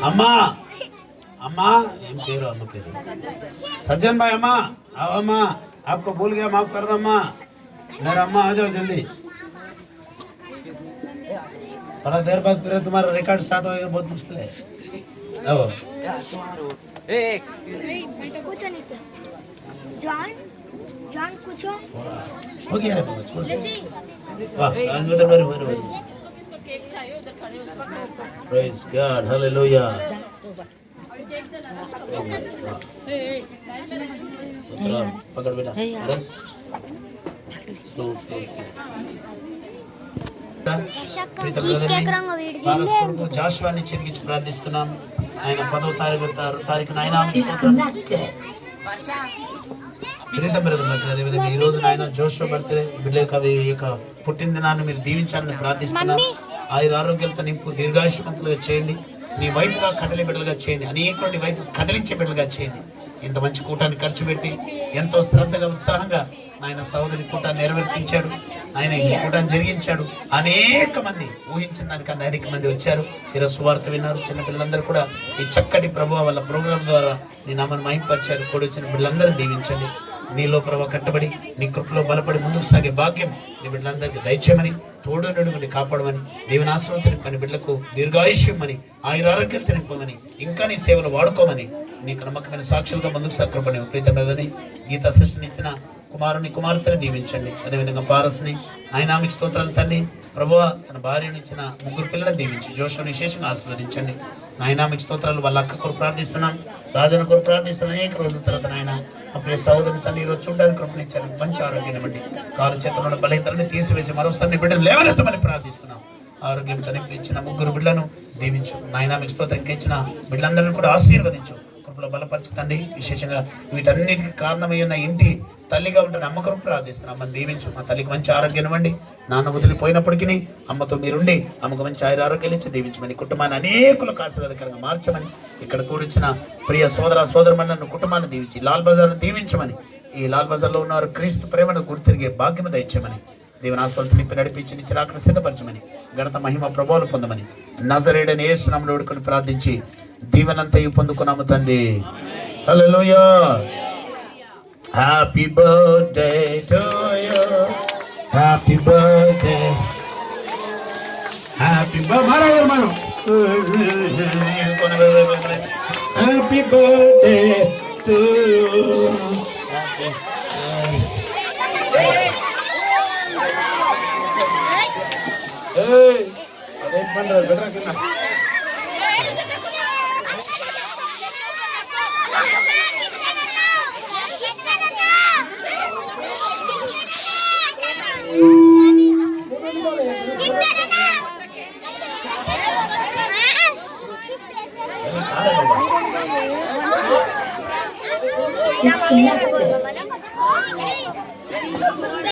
अम्मा अम्मा अम्मा पेरू सज्जन भाई अम्मा आओ अम्मा आपको भूल गया माफ कर दो अम्मा मेरा अम्मा आ जाओ जल्दी थोड़ा देर बाद फिर तुम्हारा रिकॉर्ड स्टार्ट होएगा बहुत मुश्किल है आओ एक कुछ नहीं था जान जान कुछ हो गया रे बाबा छोड़ वाह आज बदल बारी बारी बारी किसको केक चाहिए उधर खड़े हो उसको प्रेज गॉड हालेलुया पकड़ बेटा बस स्लो स्लो స్లో జాషువాని చేతికిచ్చి ప్రార్థిస్తున్నాం ఆయన 10వ తారీఖున ఆయన అదేవిధంగా ఈ రోజు ఆయన జోషువా బర్త్డే బిడ్డ యొక్క పుట్టిన దినాన్ని మీరు దీవించాలని ప్రార్థిస్తున్నాం ఆయుర ఆరోగ్యాలతో నింపు దీర్ఘాయుష్మంతులుగా చేయండి నీ వైపుగా కదిలే బిడ్డలుగా చేయండి అనేకులు నీ వైపు కదిలించే బిడ్డలుగా చేయండి ఇంత మంచి కూటాన్ని ఖర్చు పెట్టి ఎంతో శ్రద్ధగా ఉత్సాహంగా ఆయన సహోదరి కూటాన్ని నెరవేర్పించాడు ఆయన ఈ కూటాన్ని జరిగించాడు అనేక మంది ఊహించిన దానికన్నా అధిక మంది వచ్చారు ఈరోజు సువార్త విన్నారు చిన్నపిల్లలందరూ కూడా ఈ చక్కటి ప్రభువు వాళ్ళ ప్రోగ్రాం ద్వారా నీ నామను మహింపరిచారు కూడి వచ్చిన బిడ్డలందరూ దీవించండి నీలో ప్రభు కట్టబడి నీ కృపలో బలపడి ముందుకు సాగే భాగ్యం నీ బిడ్డలందరికీ దయచేయమని తోడు నడుగుని కాపాడమని దీవెనాశ్రవం తినిపని బిడ్డలకు దీర్ఘాయుష్యమని ఆయుర ఆరోగ్యం తినిపమని ఇంకా నీ సేవలు వాడుకోమని నీకు నమ్మకమైన సాక్షులుగా ముందుకు సక్రపడి ప్రీతమేదని గీతా సిస్టర్ని ఇచ్చిన కుమారుని కుమార్తెని దీవించండి అదేవిధంగా పారస్ని ఆయన ఆమెకు స్తోత్రాలు తండ్రి ప్రభువా తన భార్యను ఇచ్చిన 3 పిల్లలను దీవించి జోషుని విశేషంగా ఆశీర్వదించండి ఆయన ఆమెకు స్తోత్రాలు వాళ్ళ అక్క కొరకు ప్రార్థిస్తున్నాం రాజన కొరకు ప్రార్థిస్తున్నాం అనేక రోజుల తర్వాత ఆయన అప్పుడే సహోదరుని తండ్రి ఈరోజు చూడడానికి కృపణించారు మంచి ఆరోగ్యం ఇవ్వండి కాలు చేతుల్లో బలహీనతలను తీసివేసి మరోసారి బిడ్డను లేవనెత్తమని ప్రార్థిస్తున్నాం ఆరోగ్యం తనకి ఇచ్చిన 3 బిడ్డలను దీవించు నాయన మీకు స్తోత్రంకి ఇచ్చిన బిడ్డలందరినీ కూడా ఆశీర్వదించు కృపలో బలపరచుతండి విశేషంగా వీటన్నిటికీ కారణమై ఉన్న ఇంటి తల్లిగా ఉంటున్న అమ్మ కొరకు ప్రార్థిస్తున్నాం అమ్మని దీవించు మా తల్లికి మంచి ఆరోగ్యం ఇవ్వండి నాన్న వదిలిపోయినప్పటికీ అమ్మతో మీరుండి అమ్మకు మంచి ఆరోగ్యాలు ఇచ్చి దీవించమని కుటుంబాన్ని అనేకులకు ఆశీర్వాదకరంగా మార్చమని ఇక్కడ కూర్చున్న ప్రియ సోదర సోదరుమణులను కుటుంబాన్ని దీవించి లాల్ బజార్ను దీవించమని ఈ లాల్ బజార్లో ఉన్నవారు క్రీస్తు ప్రేమను గుర్తిరిగే భాగ్యము దయచేయమని దేవుని ఆస్వాలతో నింపి నడిపించి నిచ్చిరాకను సిద్ధపరచమని ఘనత మహిమ ప్రభావాలు పొందమని నజరేయుడైన యేసు నామములో వేడుకొని ప్రార్థించి దీవెనంతయు పొందుకున్నాము తండ్రి హల్లెలూయా happy birthday to you happy birthday happy happy birthday to you అదే పండుగ బెటర్ కింద Disconnected.